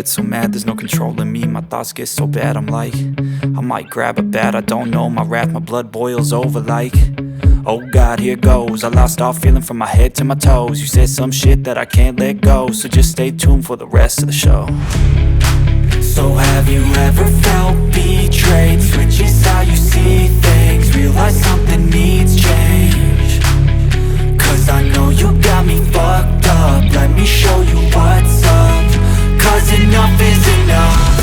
get so mad, there's no controlling me. My thoughts get so bad, I'm like, I might grab a bat, I don't know. My wrath, my blood boils over like, oh God, here goes. I lost all feeling from my head to my toes. You said some shit that I can't let go, so just stay tuned for the rest of the show. So have you ever felt betrayed? Switches how you see things, realize something needs change. Cause I know you got me fucked up, let me show you what's up. Cause enough is enough.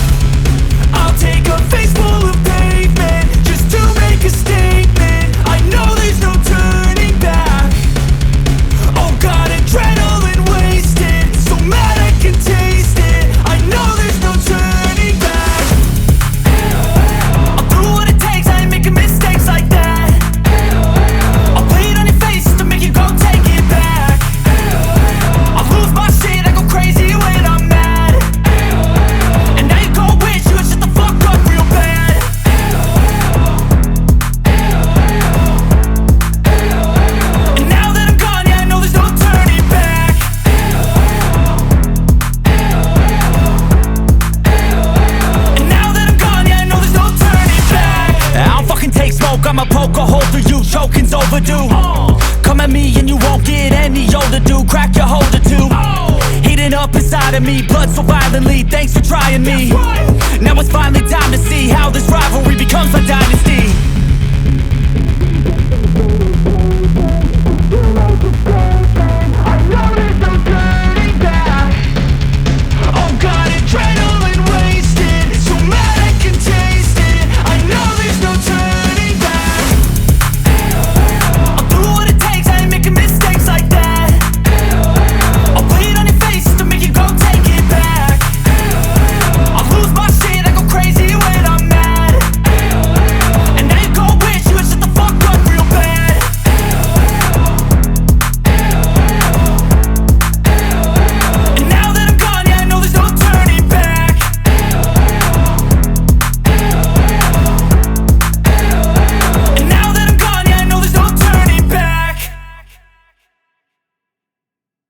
I'll take a face full of pavement just to make a statement. I know there's no turning back. Oh God, adrenaline wasted, so mad I can taste it. I know there's no turning back. I'll do what it takes, I ain't making mistakes like that. I'll play it on your face to make you go take it back. I'll lose my shit, I go crazy when I'm mad. And now you go wish you would shut the fuck up real bad. And now that I'm gone, yeah, I know there's no turning back. And now that I'm gone, yeah, I know there's no turning back. I don't fucking take smoke, I'ma poke a hole through you, choking's overdue. Come at me and you won't get any older, dude. Crack your holder too. Heating up inside of me, blood so violently, thanks for trying me.